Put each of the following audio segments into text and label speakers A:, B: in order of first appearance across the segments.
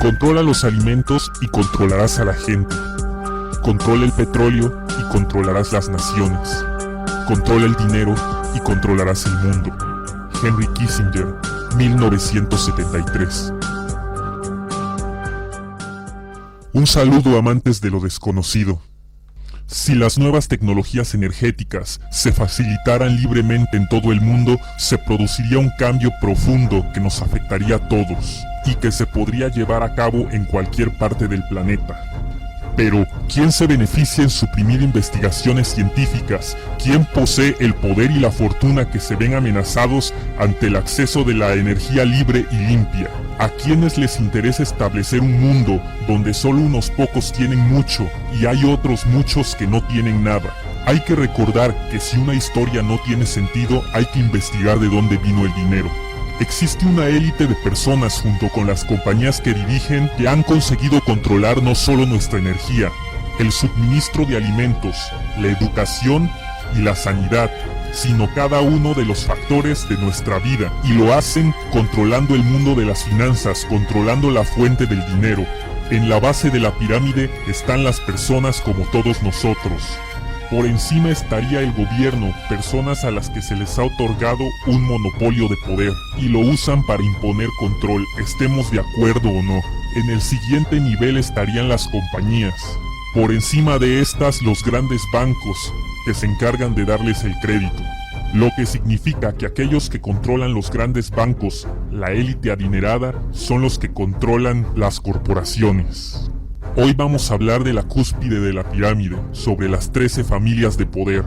A: Controla los alimentos y controlarás a la gente. Controla el petróleo y controlarás las naciones. Controla el dinero y controlarás el mundo. Henry Kissinger, 1973. Un saludo, amantes de lo desconocido. Si las nuevas tecnologías energéticas se facilitaran libremente en todo el mundo, se produciría un cambio profundo que nos afectaría a todos y que se podría llevar a cabo en cualquier parte del planeta. Pero, ¿quién se beneficia en suprimir investigaciones científicas? ¿Quién posee el poder y la fortuna que se ven amenazados ante el acceso de la energía libre y limpia? ¿A quienes les interesa establecer un mundo donde solo unos pocos tienen mucho y hay otros muchos que no tienen nada? Hay que recordar que si una historia no tiene sentido, hay que investigar de dónde vino el dinero. Existe una élite de personas junto con las compañías que dirigen que han conseguido controlar no solo nuestra energía, el suministro de alimentos, la educación y la sanidad, sino cada uno de los factores de nuestra vida, y lo hacen controlando el mundo de las finanzas, controlando la fuente del dinero. En la base de la pirámide están las personas como todos nosotros. Por encima estaría el gobierno, personas a las que se les ha otorgado un monopolio de poder y lo usan para imponer control, estemos de acuerdo o no. En el siguiente nivel estarían las compañías. Por encima de estas, los grandes bancos, que se encargan de darles el crédito. Lo que significa que aquellos que controlan los grandes bancos, la élite adinerada, son los que controlan las corporaciones. Hoy vamos a hablar de la cúspide de la pirámide, sobre las 13 familias de poder.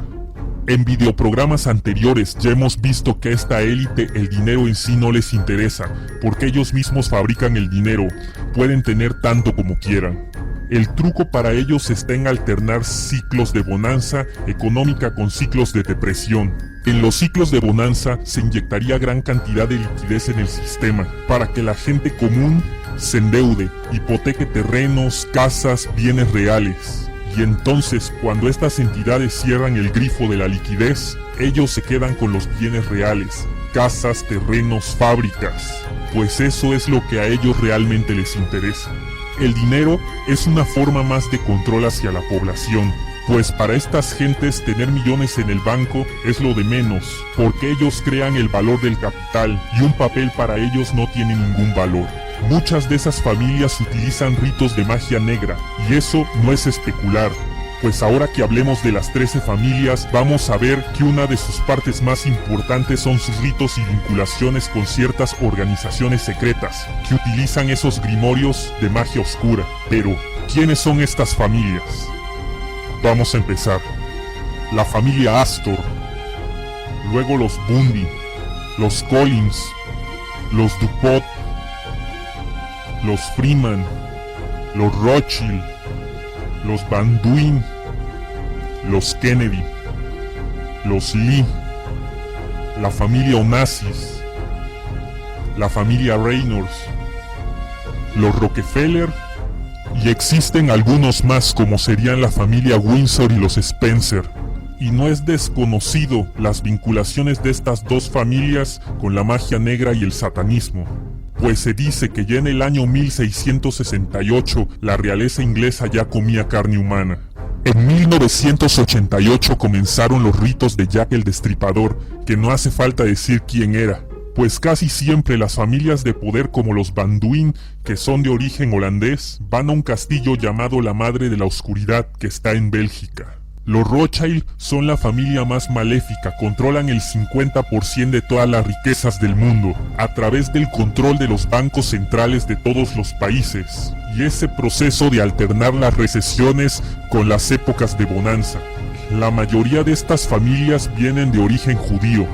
A: En videoprogramas anteriores ya hemos visto que a esta élite el dinero en sí no les interesa, porque ellos mismos fabrican el dinero, pueden tener tanto como quieran. El truco para ellos está en alternar ciclos de bonanza económica con ciclos de depresión. En los ciclos de bonanza se inyectaría gran cantidad de liquidez en el sistema, para que la gente común se endeude, hipoteque terrenos, casas, bienes reales. Y entonces, cuando estas entidades cierran el grifo de la liquidez, ellos se quedan con los bienes reales, casas, terrenos, fábricas, pues eso es lo que a ellos realmente les interesa. El dinero es una forma más de control hacia la población, pues para estas gentes tener millones en el banco es lo de menos, porque ellos crean el valor del capital y un papel para ellos no tiene ningún valor. Muchas de esas familias utilizan ritos de magia negra, y eso no es especular, pues ahora que hablemos de las 13 familias, vamos a ver que una de sus partes más importantes son sus ritos y vinculaciones con ciertas organizaciones secretas, que utilizan esos grimorios de magia oscura. Pero, ¿quiénes son estas familias? Vamos a empezar. La familia Astor, luego los Bundy, los Collins, los Dupont, los Freeman, los Rothschild, los Van Duyn, los Kennedy, los Lee, la familia Onassis, la familia Reynolds, los Rockefeller, y existen algunos más como serían la familia Windsor y los Spencer. Y no es desconocido las vinculaciones de estas dos familias con la magia negra y el satanismo, pues se dice que ya en el año 1668 la realeza inglesa ya comía carne humana. En 1988 comenzaron los ritos de Jack el Destripador, que no hace falta decir quién era, pues casi siempre las familias de poder como los Van Duyn, que son de origen holandés, van a un castillo llamado la Madre de la Oscuridad, que está en Bélgica. Los Rothschild son la familia más maléfica, controlan el 50% de todas las riquezas del mundo, a través del control de los bancos centrales de todos los países, y ese proceso de alternar las recesiones con las épocas de bonanza. La mayoría de estas familias vienen de origen judío.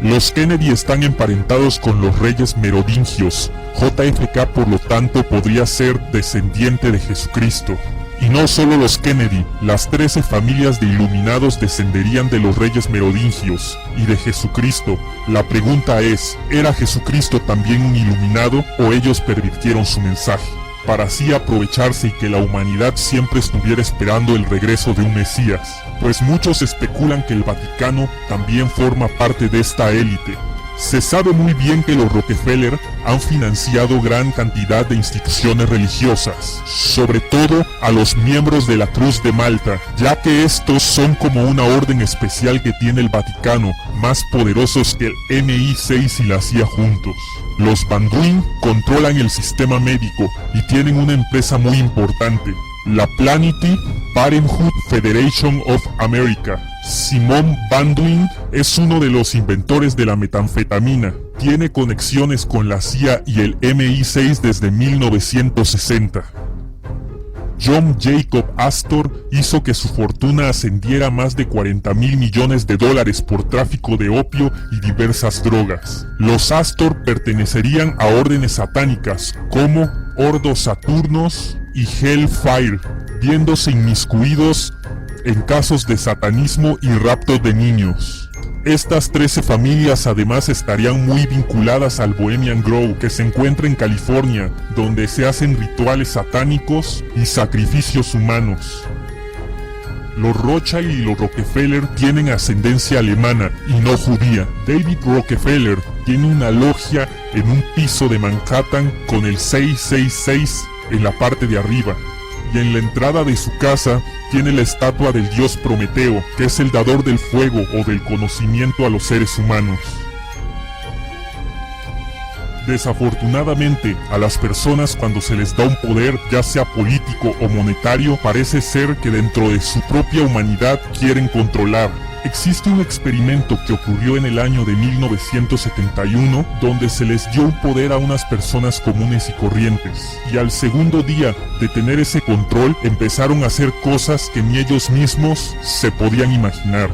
A: Los Kennedy están emparentados con los reyes merovingios. JFK, por lo tanto, podría ser descendiente de Jesucristo. Y no solo los Kennedy, las 13 familias de iluminados descenderían de los reyes merovingios y de Jesucristo. La pregunta es, ¿era Jesucristo también un iluminado o ellos pervirtieron su mensaje, para así aprovecharse y que la humanidad siempre estuviera esperando el regreso de un Mesías? Pues muchos especulan que el Vaticano también forma parte de esta élite. Se sabe muy bien que los Rockefeller han financiado gran cantidad de instituciones religiosas, sobre todo a los miembros de la Cruz de Malta, ya que estos son como una orden especial que tiene el Vaticano, más poderosos que el MI6 y la CIA juntos. Los Banduin controlan el sistema médico y tienen una empresa muy importante, la Planned Parenthood Federation of America. Simon Banduin es uno de los inventores de la metanfetamina. Tiene conexiones con la CIA y el MI6 desde 1960. John Jacob Astor hizo que su fortuna ascendiera a más de 40.000 millones de dólares por tráfico de opio y diversas drogas. Los Astor pertenecerían a órdenes satánicas como Ordo Saturnos y Hellfire, viéndose inmiscuidos en casos de satanismo y rapto de niños. Estas 13 familias además estarían muy vinculadas al Bohemian Grove, que se encuentra en California, donde se hacen rituales satánicos y sacrificios humanos. Los Rothschild y los Rockefeller tienen ascendencia alemana y no judía. David Rockefeller tiene una logia en un piso de Manhattan con el 666 en la parte de arriba. Y en la entrada de su casa tiene la estatua del dios Prometeo, que es el dador del fuego o del conocimiento a los seres humanos. Desafortunadamente, a las personas cuando se les da un poder, ya sea político o monetario, parece ser que dentro de su propia humanidad quieren controlar. Existe un experimento que ocurrió en el año de 1971 donde se les dio un poder a unas personas comunes y corrientes, y al segundo día de tener ese control empezaron a hacer cosas que ni ellos mismos se podían imaginar.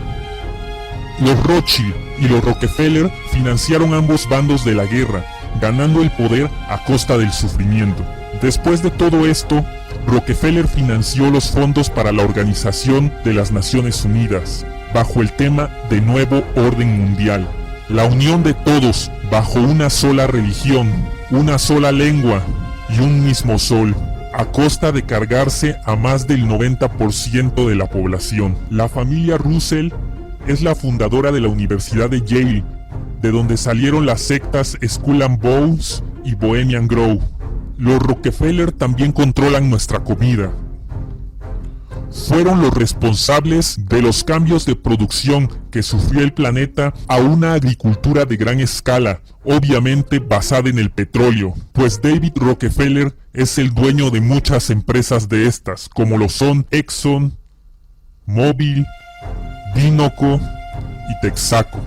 A: Los Rothschild y los Rockefeller financiaron ambos bandos de la guerra, ganando el poder a costa del sufrimiento. Después de todo esto, Rockefeller financió los fondos para la Organización de las Naciones Unidas, bajo el tema de Nuevo Orden Mundial, la unión de todos bajo una sola religión, una sola lengua y un mismo sol, a costa de cargarse a más del 90% de la población. La familia Russell es la fundadora de la Universidad de Yale, de donde salieron las sectas Skull and Bones y Bohemian Grove. Los Rockefeller también controlan nuestra comida. Fueron los responsables de los cambios de producción que sufrió el planeta a una agricultura de gran escala, obviamente basada en el petróleo, pues David Rockefeller es el dueño de muchas empresas de estas, como lo son Exxon, Mobil, Vinoco y Texaco.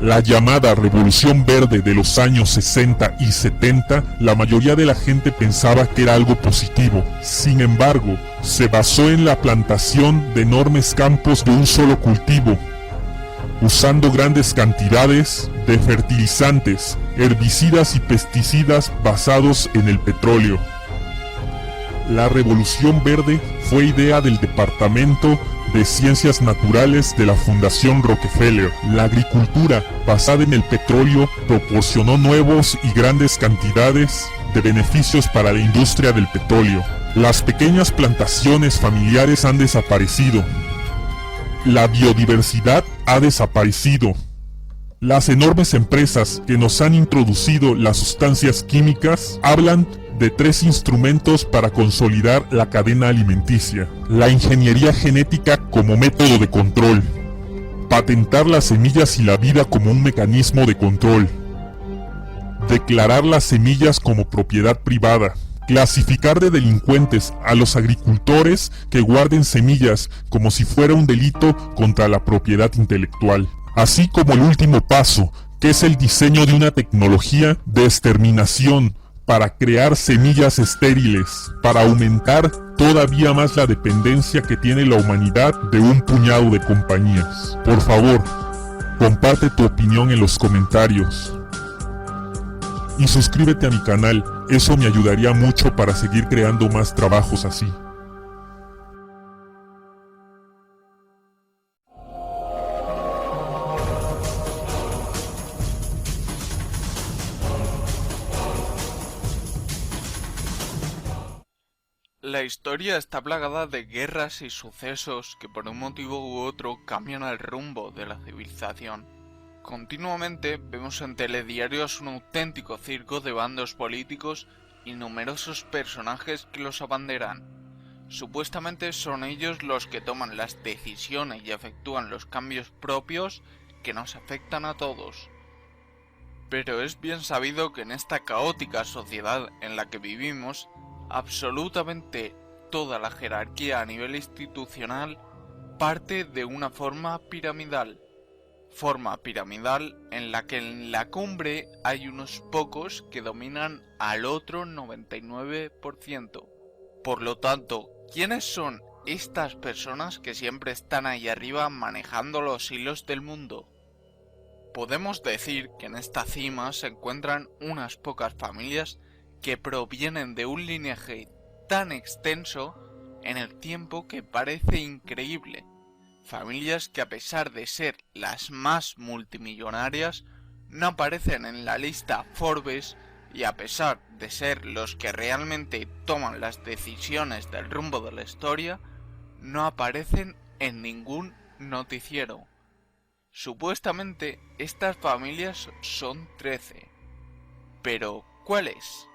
A: La llamada Revolución Verde de los años 60 y 70, la mayoría de la gente pensaba que era algo positivo. Sin embargo, se basó en la plantación de enormes campos de un solo cultivo, usando grandes cantidades de fertilizantes, herbicidas y pesticidas basados en el petróleo. La Revolución Verde fue idea del Departamento de Ciencias Naturales de la Fundación Rockefeller. La agricultura basada en el petróleo proporcionó nuevos y grandes cantidades de beneficios para la industria del petróleo. Las pequeñas plantaciones familiares han desaparecido. La biodiversidad ha desaparecido. Las enormes empresas que nos han introducido las sustancias químicas hablan de 3 instrumentos para consolidar la cadena alimenticia: la ingeniería genética como método de control, patentar las semillas y la vida como un mecanismo de control, declarar las semillas como propiedad privada, clasificar de delincuentes a los agricultores que guarden semillas como si fuera un delito contra la propiedad intelectual, así como el último paso, que es el diseño de una tecnología de exterminación para crear semillas estériles, para aumentar todavía más la dependencia que tiene la humanidad de un puñado de compañías. Por favor, comparte tu opinión en los comentarios. Y suscríbete a mi canal, eso me ayudaría mucho para seguir creando más trabajos así.
B: La historia está plagada de guerras y sucesos que por un motivo u otro cambian el rumbo de la civilización, Continuamente vemos en telediarios un auténtico circo de bandos políticos y numerosos personajes que los abanderan. Supuestamente son ellos los que toman las decisiones y efectúan los cambios propios que nos afectan a todos. Pero es bien sabido que en esta caótica sociedad en la que vivimos, absolutamente toda la jerarquía a nivel institucional parte de una forma piramidal en la que en la cumbre hay unos pocos que dominan al otro 99%. Por lo tanto, ¿quiénes son estas personas que siempre están ahí arriba manejando los hilos del mundo? Podemos decir que en esta cima se encuentran unas pocas familias que provienen de un linaje tan extenso en el tiempo que parece increíble. Familias que, a pesar de ser las más multimillonarias, no aparecen en la lista Forbes, y a pesar de ser los que realmente toman las decisiones del rumbo de la historia, no aparecen en ningún noticiero. Supuestamente estas familias son 13. Pero, ¿cuáles?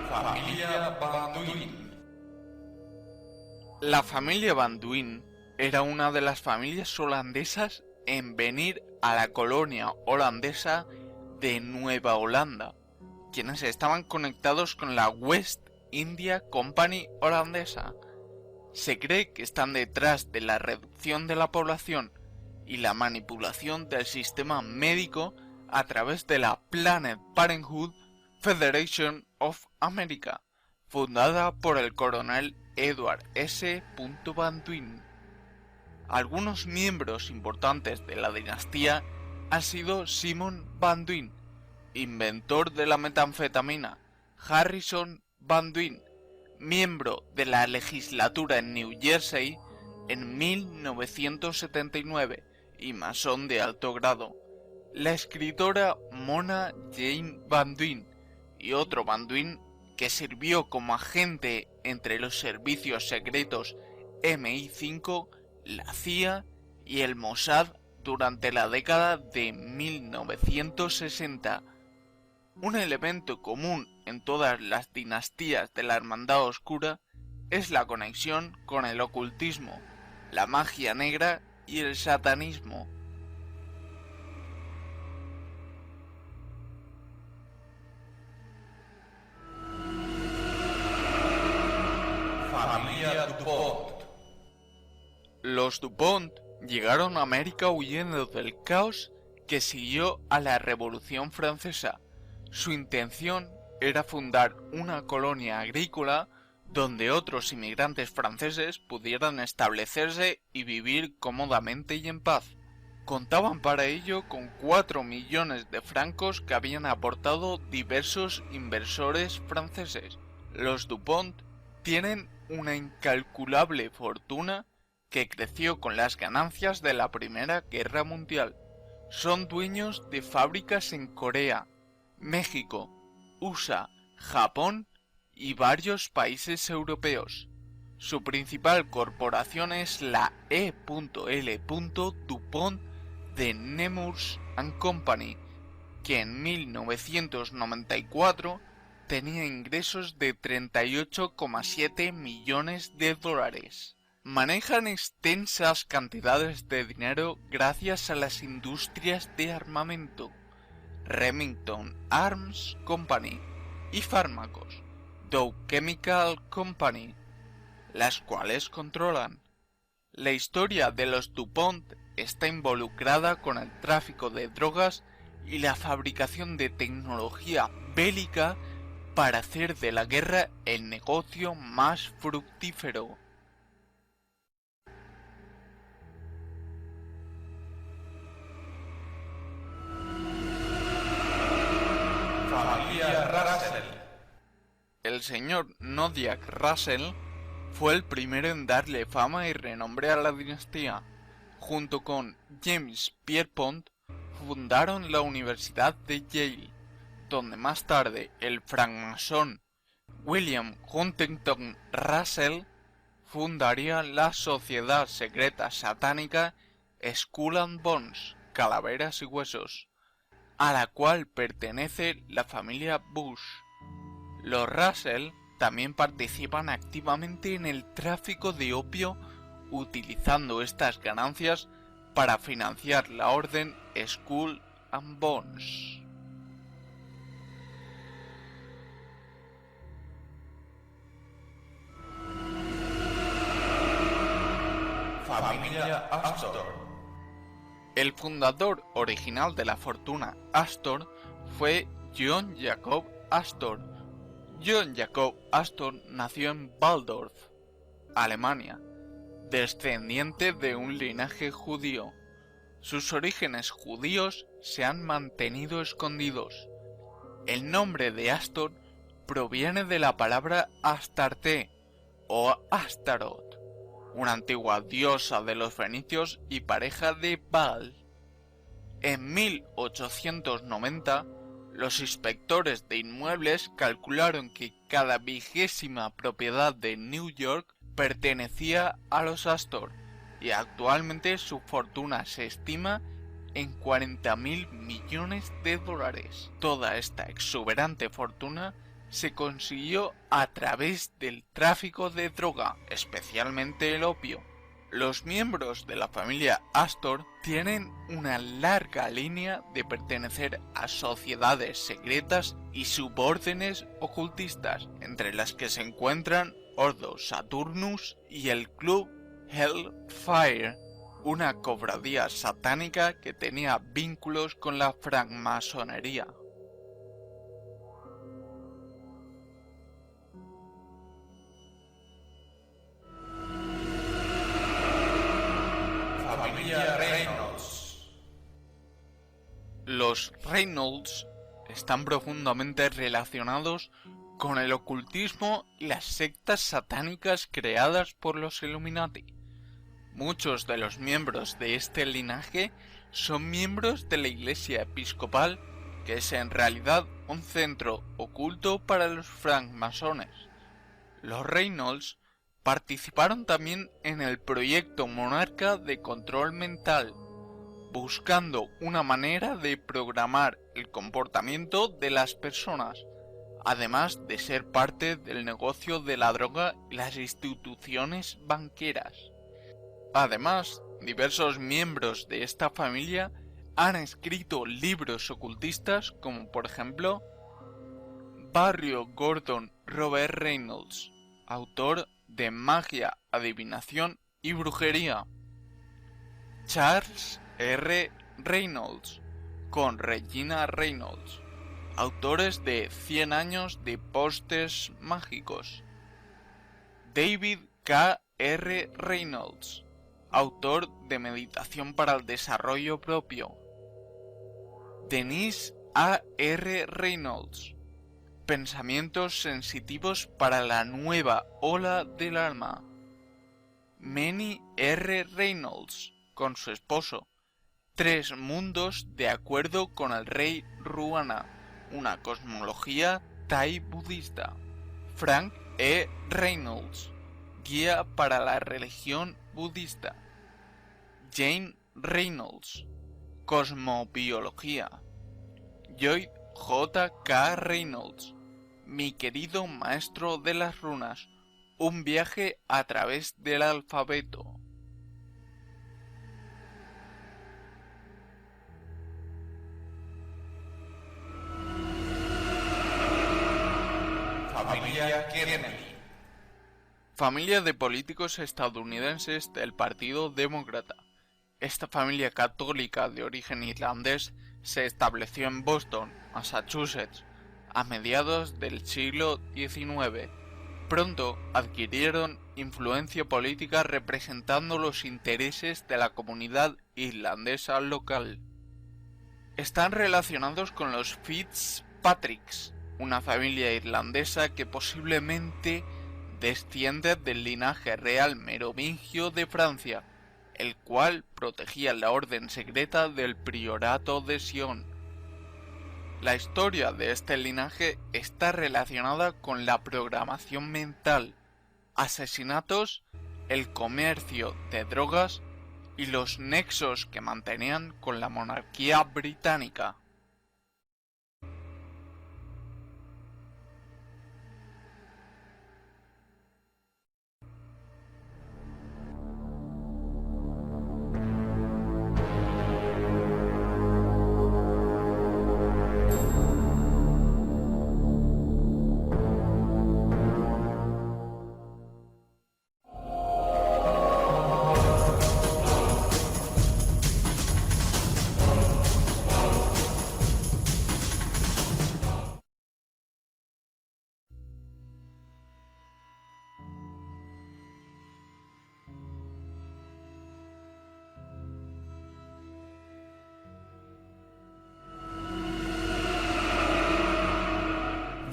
B: Familia Banduin. La familia Banduin era una de las familias holandesas en venir a la colonia holandesa de Nueva Holanda, quienes estaban conectados con la West India Company holandesa. Se cree que están detrás de la reducción de la población y la manipulación del sistema médico a través de la Planned Parenthood Federation of America, fundada por el coronel Edward S. Banduin. Algunos miembros importantes de la dinastía han sido Simon Banduin, inventor de la metanfetamina, Harrison Banduin, miembro de la legislatura en New Jersey en 1979 y masón de alto grado, la escritora Mona Jane Banduin y otro Banduin que sirvió como agente entre los servicios secretos MI5, la CIA y el Mossad durante la década de 1960. Un elemento común en todas las dinastías de la Hermandad Oscura es la conexión con el ocultismo, la magia negra y el satanismo. Familia DuPont. Los DuPont llegaron a América huyendo del caos que siguió a la Revolución Francesa. Su intención era fundar una colonia agrícola donde otros inmigrantes franceses pudieran establecerse y vivir cómodamente y en paz. Contaban para ello con 4 millones de francos que habían aportado diversos inversores franceses. Los DuPont tienen una incalculable fortuna que creció con las ganancias de la Primera Guerra Mundial. Son dueños de fábricas en Corea, México, USA, Japón y varios países europeos. Su principal corporación es la E.L. DuPont de Nemours & Company, que en 1994 tenía ingresos de 38,7 millones de dólares. Manejan extensas cantidades de dinero gracias a las industrias de armamento, Remington Arms Company, y fármacos, Dow Chemical Company, las cuales controlan. La historia de los DuPont está involucrada con el tráfico de drogas y la fabricación de tecnología bélica para hacer de la guerra el negocio más fructífero. Familia Russell. El señor Nodiak Russell fue el primero en darle fama y renombre a la dinastía. Junto con James Pierpont fundaron la Universidad de Yale, donde más tarde el francmasón William Huntington Russell fundaría la sociedad secreta satánica Skull and Bones, Calaveras y Huesos, a la cual pertenece la familia Bush. Los Russell también participan activamente en el tráfico de opio, utilizando estas ganancias para financiar la orden Skull and Bones.
C: Familia Astor.
B: El fundador original de la fortuna Astor fue John Jacob Astor. John Jacob Astor nació en Waldorf, Alemania, descendiente de un linaje judío. Sus orígenes judíos se han mantenido escondidos. El nombre de Astor proviene de la palabra Astarte o Astaroth, una antigua diosa de los fenicios y pareja de Baal. En 1890, los inspectores de inmuebles calcularon que cada 20ª propiedad de New York pertenecía a los Astor, y actualmente su fortuna se estima en 40.000 millones de dólares. Toda esta exuberante fortuna se consiguió a través del tráfico de droga, especialmente el opio. Los miembros de la familia Astor tienen una larga línea de pertenecer a sociedades secretas y subórdenes ocultistas, entre las que se encuentran Ordo Saturnus y el Club Hellfire, una cofradía satánica que tenía vínculos con la francmasonería.
C: Familia Reynolds.
B: Los Reynolds están profundamente relacionados con el ocultismo y las sectas satánicas creadas por los Illuminati. Muchos de los miembros de este linaje son miembros de la Iglesia Episcopal, que es en realidad un centro oculto para los francmasones. Los Reynolds participaron también en el proyecto Monarca de control mental, buscando una manera de programar el comportamiento de las personas, además de ser parte del negocio de la droga y las instituciones banqueras. Además, diversos miembros de esta familia han escrito libros ocultistas como por ejemplo Barrio Gordon Robert Reynolds, autor de Magia, Adivinación y Brujería; Charles R. Reynolds, con Regina Reynolds, autores de 100 años de postes mágicos; David K. R. Reynolds, autor de Meditación para el Desarrollo Propio; Denise A. R. Reynolds, Pensamientos sensitivos para la nueva ola del alma; Manny R. Reynolds, con su esposo, 3 mundos de acuerdo con el rey Ruana, una cosmología Thai budista; Frank E. Reynolds, guía para la religión budista; Jane Reynolds, cosmobiología; Lloyd J. K. Reynolds, mi querido maestro de las runas, un viaje a través del alfabeto.
C: Familia Kennedy.
B: Familia de políticos estadounidenses del Partido Demócrata. Esta familia católica de origen irlandés se estableció en Boston, Massachusetts, a mediados del siglo XIX. Pronto adquirieron influencia política representando los intereses de la comunidad irlandesa local. Están relacionados con los Fitzpatricks, una familia irlandesa que posiblemente desciende del linaje real merovingio de Francia, el cual protegía la orden secreta del priorato de Sion. La historia de este linaje está relacionada con la programación mental, asesinatos, el comercio de drogas y los nexos que mantenían con la monarquía británica.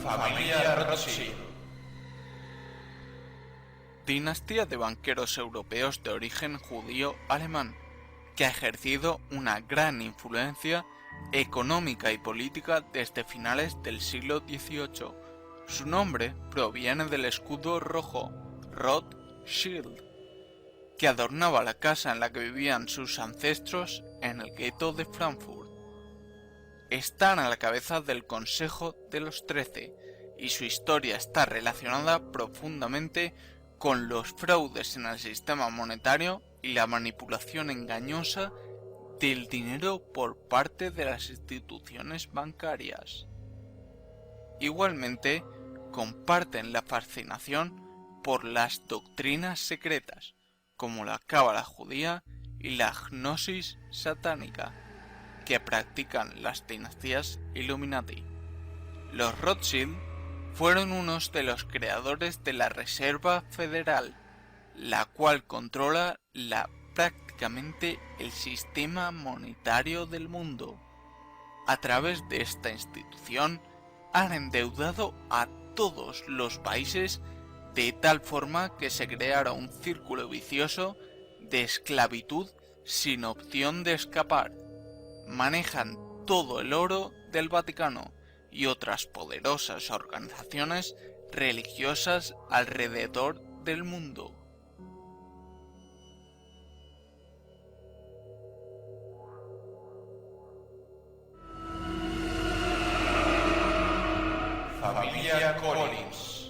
C: Familia Rothschild.
B: Dinastía de banqueros europeos de origen judío-alemán, que ha ejercido una gran influencia económica y política desde finales del siglo XVIII. Su nombre proviene del escudo rojo, Rothschild, que adornaba la casa en la que vivían sus ancestros en el gueto de Frankfurt. Están a la cabeza del Consejo de los 13 y su historia está relacionada profundamente con los fraudes en el sistema monetario y la manipulación engañosa del dinero por parte de las instituciones bancarias. Igualmente, comparten la fascinación por las doctrinas secretas, como la cábala judía y la gnosis satánica, que practican las dinastías Illuminati. Los Rothschild fueron unos de los creadores de la Reserva Federal, la cual controla prácticamente el sistema monetario del mundo. A través de esta institución han endeudado a todos los países de tal forma que se creara un círculo vicioso de esclavitud sin opción de escapar. Manejan todo el oro del Vaticano y otras poderosas organizaciones religiosas alrededor del mundo.
C: Familia Collins.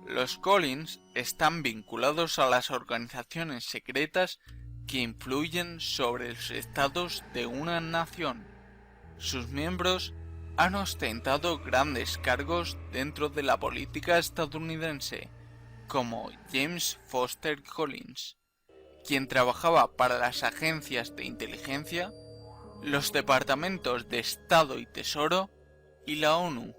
B: Los Collins están vinculados a las organizaciones secretas que influyen sobre los estados de una nación. Sus miembros han ostentado grandes cargos dentro de la política estadounidense, como James Foster Collins, quien trabajaba para las agencias de inteligencia, los departamentos de Estado y Tesoro y la ONU.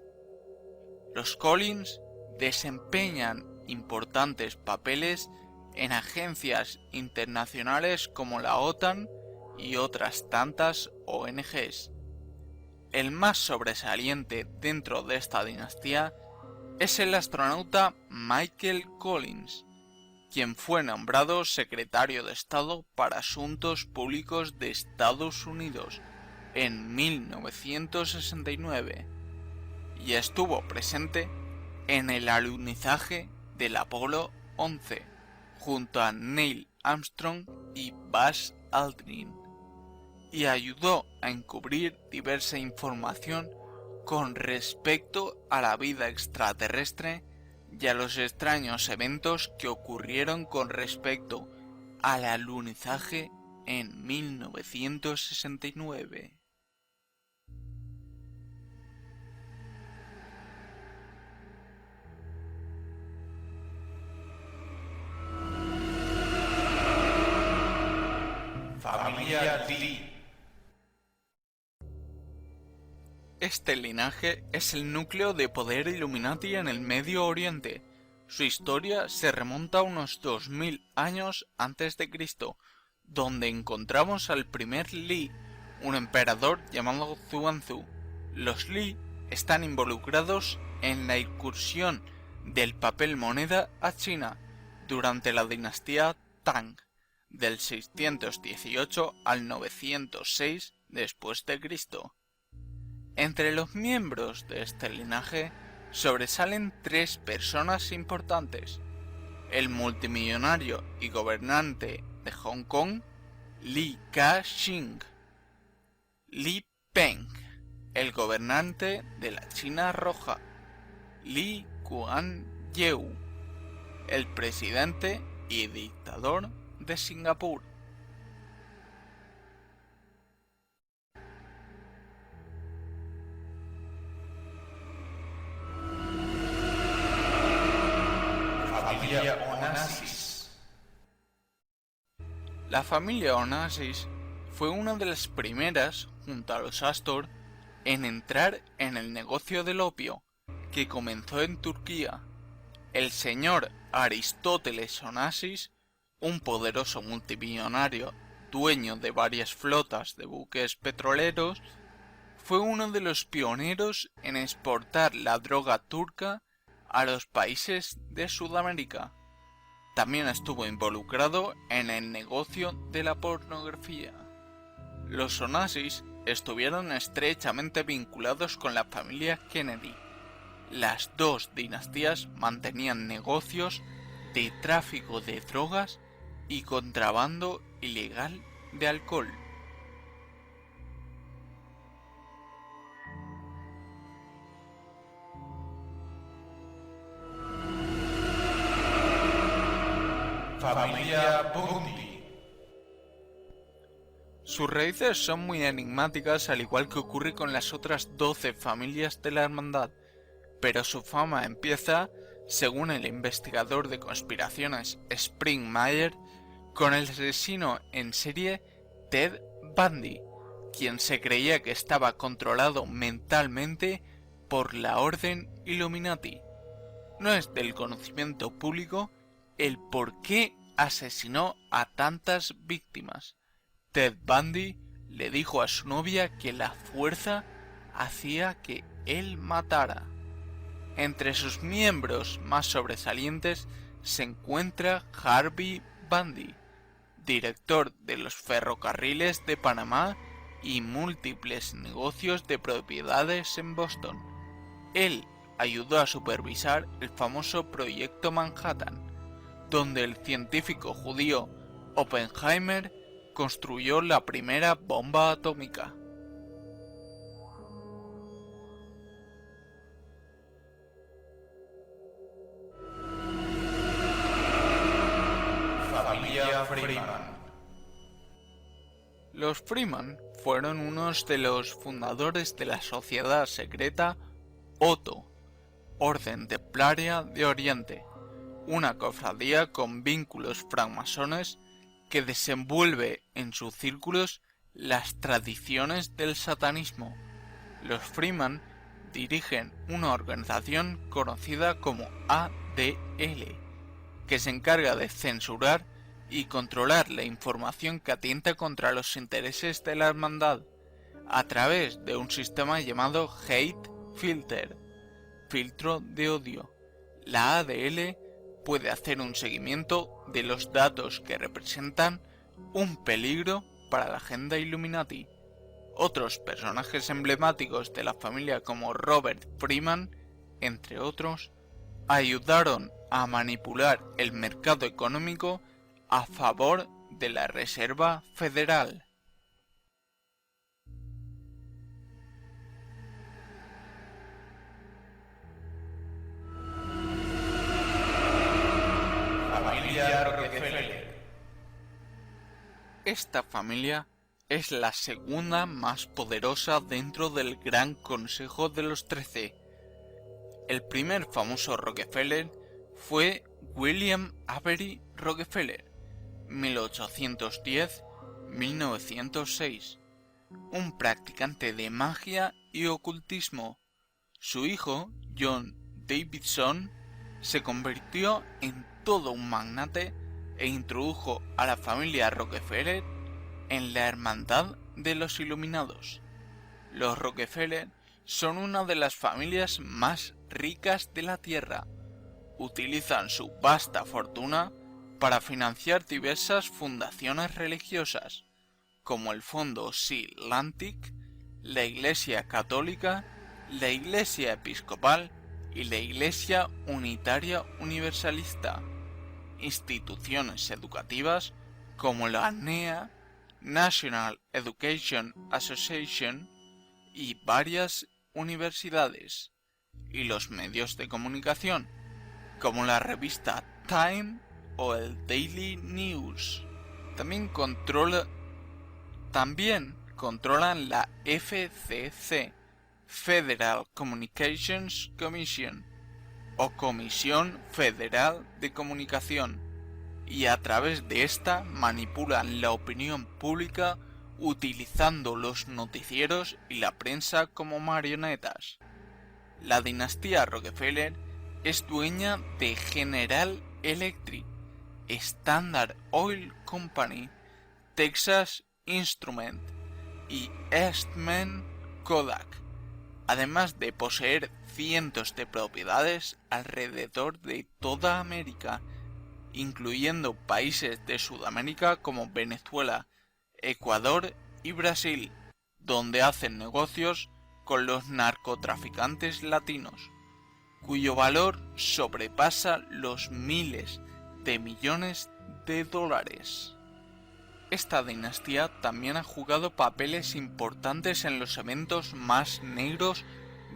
B: Los Collins desempeñan importantes papeles en agencias internacionales como la OTAN y otras tantas ONGs. El más sobresaliente dentro de esta dinastía es el astronauta Michael Collins, quien fue nombrado secretario de Estado para Asuntos Públicos de Estados Unidos en 1969 y estuvo presente en el alunizaje del Apolo 11 junto a Neil Armstrong y Buzz Aldrin, y ayudó a encubrir diversa información con respecto a la vida extraterrestre y a los extraños eventos que ocurrieron con respecto al alunizaje en 1969.
C: Familia Lee.
B: Este linaje es el núcleo de poder Illuminati en el Medio Oriente. Su historia se remonta a unos 2000 años antes de Cristo, donde encontramos al primer Li, un emperador llamado Xuanzú. Los Li están involucrados en la incursión del papel moneda a China durante la dinastía Tang, del 618 al 906 después de Cristo. Entre los miembros de este linaje sobresalen tres personas importantes: el multimillonario y gobernante de Hong Kong, Li Ka-shing; Li Peng, el gobernante de la China Roja; Lee Kuan Yew, el presidente y dictador de Singapur.
C: Familia Onassis.
B: La familia Onassis fue una de las primeras, junto a los Astor, en entrar en el negocio del opio, que comenzó en Turquía. El señor Aristóteles Onassis, un poderoso multimillonario dueño de varias flotas de buques petroleros, fue uno de los pioneros en exportar la droga turca a los países de Sudamérica. También estuvo involucrado en el negocio de la pornografía. Los Onassis estuvieron estrechamente vinculados con la familia Kennedy. Las dos dinastías mantenían negocios de tráfico de drogas y contrabando ilegal de alcohol.
C: Familia Bundy.
B: Sus raíces son muy enigmáticas, al igual que ocurre con las otras 12 familias de la hermandad, pero su fama empieza, según el investigador de conspiraciones Spring Meyer, con el asesino en serie Ted Bundy, quien se creía que estaba controlado mentalmente por la Orden Illuminati. No es del conocimiento público el por qué asesinó a tantas víctimas. Ted Bundy le dijo a su novia que la fuerza hacía que él matara. Entre sus miembros más sobresalientes se encuentra Harvey Bundy, director de los ferrocarriles de Panamá y múltiples negocios de propiedades en Boston. Él ayudó a supervisar el famoso Proyecto Manhattan, donde el científico judío Oppenheimer construyó la primera bomba atómica.
C: Familia Freeman.
B: Los Freeman fueron unos de los fundadores de la sociedad secreta Otto, Orden Templaria de Oriente, una cofradía con vínculos francmasones que desenvuelve en sus círculos las tradiciones del satanismo. Los Freeman dirigen una organización conocida como ADL, que se encarga de censurar y controlar la información que atenta contra los intereses de la hermandad, a través de un sistema llamado Hate Filter, filtro de odio. La ADL puede hacer un seguimiento de los datos que representan un peligro para la agenda Illuminati. Otros personajes emblemáticos de la familia como Robert Freeman, entre otros, ayudaron a manipular el mercado económico a favor de la Reserva Federal.
C: Familia Rockefeller.
B: Esta familia es la segunda más poderosa dentro del Gran Consejo de los 13. El primer famoso Rockefeller fue William Avery Rockefeller, 1810-1906, un practicante de magia y ocultismo. Su hijo, John Davidson, se convirtió en todo un magnate e introdujo a la familia Rockefeller en la hermandad de los Iluminados. Los Rockefeller son una de las familias más ricas de la Tierra. Utilizan su vasta fortuna para financiar diversas fundaciones religiosas, como el Fondo Sea Atlantic, la Iglesia Católica, la Iglesia Episcopal y la Iglesia Unitaria Universalista, instituciones educativas como la NEA, National Education Association, y varias universidades, y los medios de comunicación, como la revista Time o el Daily News. También controlan la FCC, Federal Communications Commission, o Comisión Federal de Comunicación, y a través de esta manipulan la opinión pública utilizando los noticieros y la prensa como marionetas. La dinastía Rockefeller es dueña de General Electric, Standard Oil Company, Texas Instrument y Eastman Kodak, además de poseer cientos de propiedades alrededor de toda América, incluyendo países de Sudamérica como Venezuela, Ecuador y Brasil, donde hacen negocios con los narcotraficantes latinos, cuyo valor sobrepasa los miles de millones de dólares. Esta dinastía también ha jugado papeles importantes en los eventos más negros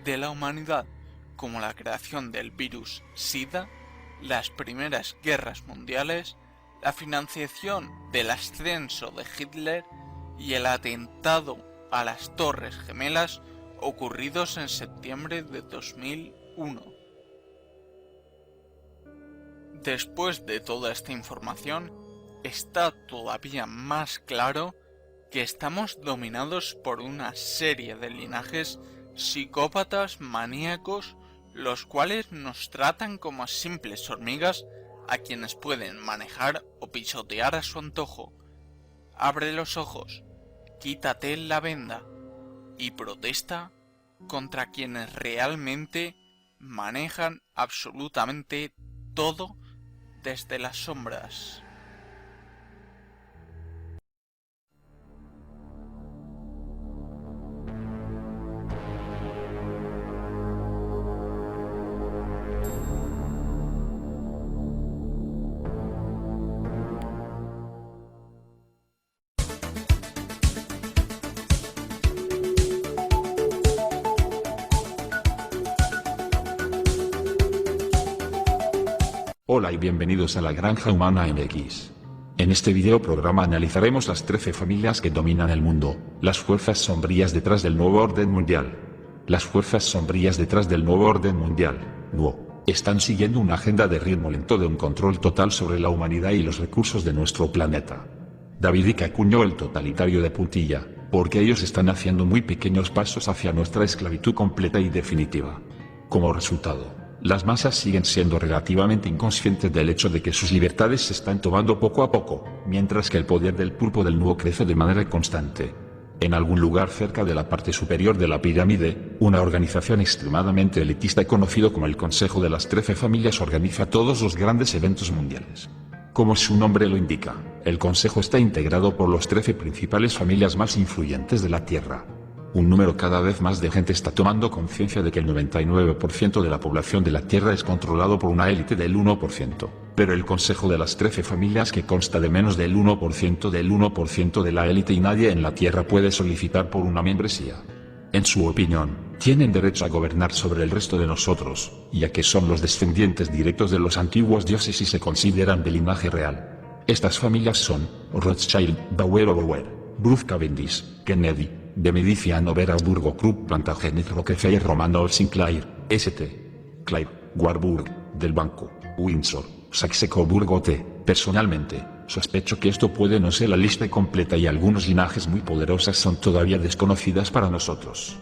B: de la humanidad, como la creación del virus SIDA, las primeras guerras mundiales, la financiación del ascenso de Hitler y el atentado a las Torres Gemelas ocurridos en septiembre de 2001. Después de toda esta información, está todavía más claro que estamos dominados por una serie de linajes psicópatas maníacos, los cuales nos tratan como a simples hormigas a quienes pueden manejar o pisotear a su antojo. Abre los ojos, quítate la venda y protesta contra quienes realmente manejan absolutamente todo desde las sombras.
D: Hola y bienvenidos a la Granja Humana MX. En este video programa analizaremos las 13 familias que dominan el mundo, las fuerzas sombrías detrás del nuevo orden mundial. Las fuerzas sombrías detrás del nuevo orden mundial, NUO, están siguiendo una agenda de ritmo lento de un control total sobre la humanidad y los recursos de nuestro planeta. David Icke acuñó el totalitario de puntilla, porque ellos están haciendo muy pequeños pasos hacia nuestra esclavitud completa y definitiva. Como resultado, las masas siguen siendo relativamente inconscientes del hecho de que sus libertades se están tomando poco a poco, mientras que el poder del pulpo del NUO crece de manera constante. En algún lugar cerca de la parte superior de la pirámide, una organización extremadamente elitista conocido como el Consejo de las 13 Familias organiza todos los grandes eventos mundiales. Como su nombre lo indica, el Consejo está integrado por los 13 principales familias más influyentes de la Tierra. Un número cada vez más de gente está tomando conciencia de que el 99% de la población de la Tierra es controlado por una élite del 1%, pero el Consejo de las 13 Familias que consta de menos del 1% de la élite y nadie en la Tierra puede solicitar por una membresía. En su opinión, tienen derecho a gobernar sobre el resto de nosotros, ya que son los descendientes directos de los antiguos dioses y se consideran de linaje real. Estas familias son Rothschild, Bauer, Bruce Cavendish, Kennedy, de Medici, Hanover, Habsburgo, Krupp, Plantagenet, Rockefeller, Romanov, Sinclair, St. Clair, Warburg, del Banco, Windsor, Saxe-Coburgo. Personalmente, sospecho que esto puede no ser la lista completa y algunos linajes muy poderosos son todavía desconocidas para nosotros.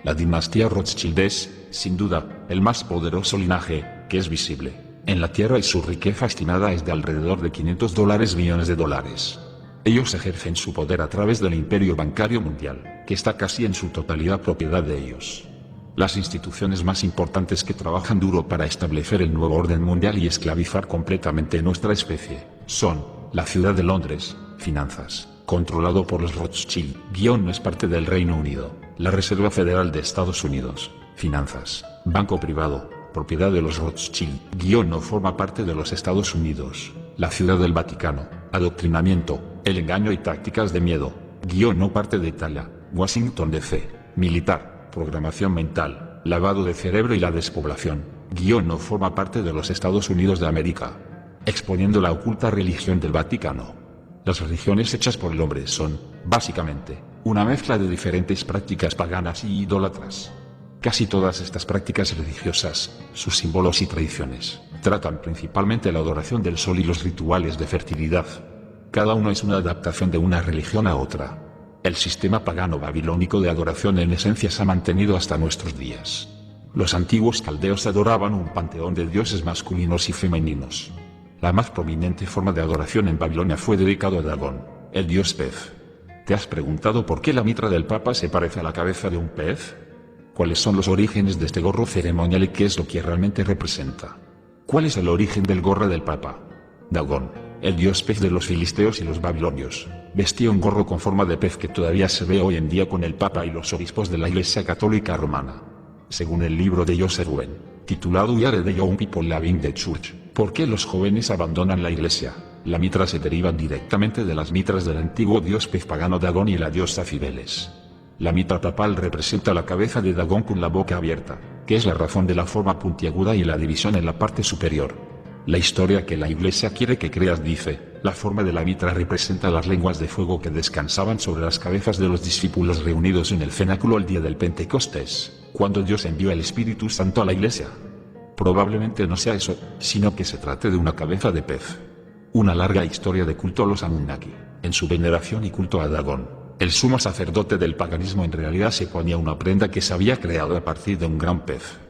D: La dinastía Rothschild es, sin duda, el más poderoso linaje que es visible en la Tierra y su riqueza estimada es de alrededor de $500 millones. Ellos ejercen su poder a través del imperio bancario mundial, que está casi en su totalidad propiedad de ellos. Las instituciones más importantes que trabajan duro para establecer el nuevo orden mundial y esclavizar completamente nuestra especie, son, la ciudad de Londres, finanzas, controlado por los Rothschild, no es parte del Reino Unido, La Reserva Federal de Estados Unidos. Finanzas. Banco privado. Propiedad de los Rothschild. No forma parte de los Estados Unidos. La Ciudad del Vaticano. Adoctrinamiento. El engaño y tácticas de miedo. No parte de Italia. Washington DC. Militar. Programación mental. Lavado de cerebro y la despoblación. No forma parte de los Estados Unidos de América. Exponiendo la oculta religión del Vaticano. Las religiones hechas por el hombre son, básicamente, una mezcla de diferentes prácticas paganas y idólatras. Casi todas estas prácticas religiosas, sus símbolos y tradiciones, tratan principalmente la adoración del sol y los rituales de fertilidad. Cada uno es una adaptación de una religión a otra. El sistema pagano babilónico de adoración en esencia se ha mantenido hasta nuestros días. Los antiguos caldeos adoraban un panteón de dioses masculinos y femeninos. La más prominente forma de adoración en Babilonia fue dedicado a Dagón, el dios pez. ¿Te has preguntado por qué la mitra del Papa se parece a la cabeza de un pez? ¿Cuáles son los orígenes de este gorro ceremonial y qué es lo que realmente representa? ¿Cuál es el origen del gorro del Papa? Dagón, el dios pez de los filisteos y los babilonios, vestía un gorro con forma de pez que todavía se ve hoy en día con el Papa y los obispos de la Iglesia Católica Romana. Según el libro de Joseph Ruben, titulado We Are the Young People Leaving the Church, ¿por qué los jóvenes abandonan la iglesia? La mitra se deriva directamente de las mitras del antiguo dios pez pagano Dagón y la diosa Cibeles. La mitra papal representa la cabeza de Dagón con la boca abierta, que es la razón de la forma puntiaguda y la división en la parte superior. La historia que la iglesia quiere que creas dice, la forma de la mitra representa las lenguas de fuego que descansaban sobre las cabezas de los discípulos reunidos en el cenáculo el día del Pentecostés, cuando Dios envió el Espíritu Santo a la iglesia. Probablemente no sea eso, sino que se trate de una cabeza de pez. Una larga historia de culto a los Anunnaki, en su veneración y culto a Dagón, el sumo sacerdote del paganismo. En realidad se ponía una prenda que se había creado a partir de un gran pez.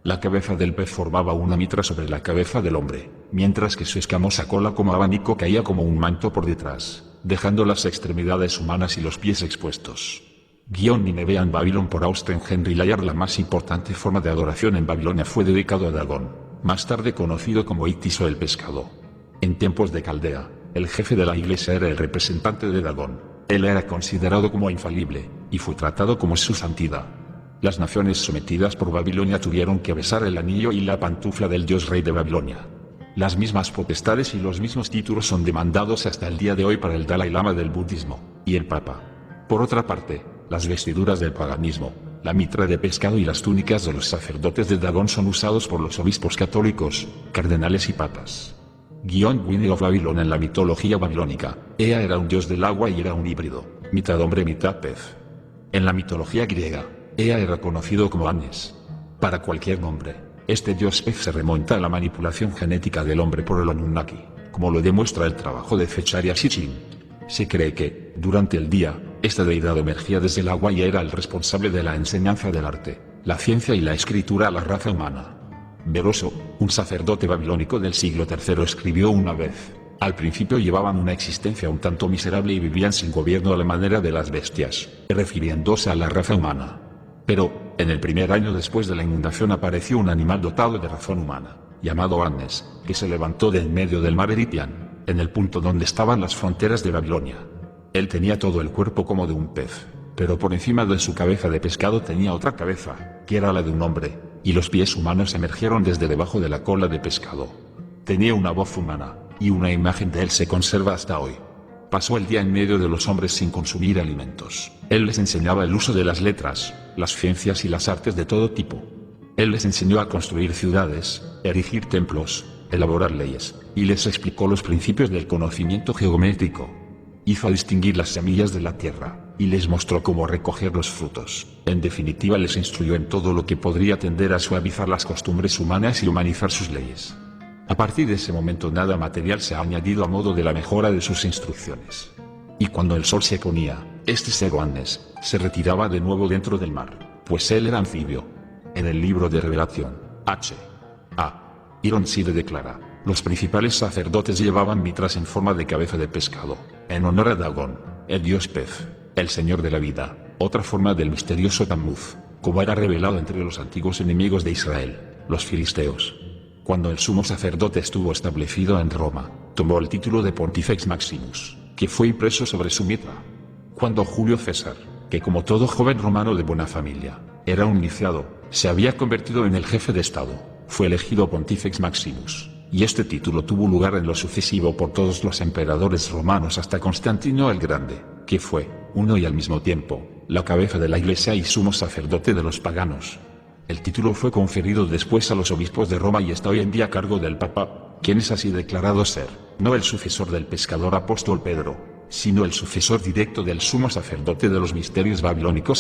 D: La cabeza del pez formaba una mitra sobre la cabeza del hombre, mientras que su escamosa cola como abanico caía como un manto por detrás, dejando las extremidades humanas y los pies expuestos. Ninevean Babylon por Austen Henry Layard. La más importante forma de adoración en Babilonia fue dedicado a Dagón, más tarde conocido como Ictis o el pescado. En tiempos de Caldea, el jefe de la iglesia era el representante de Dagón. Él era considerado como infalible, y fue tratado como su santidad. Las naciones sometidas por Babilonia tuvieron que besar el anillo y la pantufla del dios rey de Babilonia. Las mismas potestades y los mismos títulos son demandados hasta el día de hoy para el Dalai Lama del budismo, y el Papa. Por otra parte, las vestiduras del paganismo, la mitra de pescado y las túnicas de los sacerdotes de Dagón son usados por los obispos católicos, cardenales y papas. Winnie of Babylon. En la mitología babilónica, Ea era un dios del agua y era un híbrido, mitad hombre mitad pez. En la mitología griega, Ea era conocido como Anes. Para cualquier nombre, este dios pez se remonta a la manipulación genética del hombre por el Anunnaki, como lo demuestra el trabajo de Zecharia Sitchin. Se cree que, durante el día, esta deidad emergía desde el agua y era el responsable de la enseñanza del arte, la ciencia y la escritura a la raza humana. Beroso, un sacerdote babilónico del siglo III, escribió una vez: al principio llevaban una existencia un tanto miserable y vivían sin gobierno a la manera de las bestias, refiriéndose a la raza humana. Pero, en el primer año después de la inundación apareció un animal dotado de razón humana, llamado Annes, que se levantó de en medio del mar Eritian, en el punto donde estaban las fronteras de Babilonia. Él tenía todo el cuerpo como de un pez, pero por encima de su cabeza de pescado tenía otra cabeza, que era la de un hombre, y los pies humanos emergieron desde debajo de la cola de pescado. Tenía una voz humana, y una imagen de él se conserva hasta hoy. Pasó el día en medio de los hombres sin consumir alimentos. Él les enseñaba el uso de las letras, las ciencias y las artes de todo tipo. Él les enseñó a construir ciudades, erigir templos, elaborar leyes, y les explicó los principios del conocimiento geométrico. Hizo distinguir las semillas de la tierra, y les mostró cómo recoger los frutos. En definitiva, les instruyó en todo lo que podría tender a suavizar las costumbres humanas y humanizar sus leyes. A partir de ese momento nada material se ha añadido a modo de la mejora de sus instrucciones. Y cuando el sol se ponía, este ser Annes se retiraba de nuevo dentro del mar, pues él era anfibio. En el libro de Revelación, H.A. Ironside declara: los principales sacerdotes llevaban mitras en forma de cabeza de pescado, en honor a Dagón, el dios pez, el señor de la vida, otra forma del misterioso Tammuz, como era revelado entre los antiguos enemigos de Israel, los filisteos. Cuando el sumo sacerdote estuvo establecido en Roma, tomó el título de Pontifex Maximus, que fue impreso sobre su mitra. Cuando Julio César, que como todo joven romano de buena familia, era un iniciado, se había convertido en el jefe de Estado, fue elegido Pontifex Maximus, y este título tuvo lugar en lo sucesivo por todos los emperadores romanos hasta Constantino el Grande, que fue, uno y al mismo tiempo, la cabeza de la Iglesia y sumo sacerdote de los paganos. El título fue conferido después a los obispos de Roma y está hoy en día a cargo del Papa, quien es así declarado ser, no el sucesor del pescador apóstol Pedro, sino el sucesor directo del sumo sacerdote de los misterios babilónicos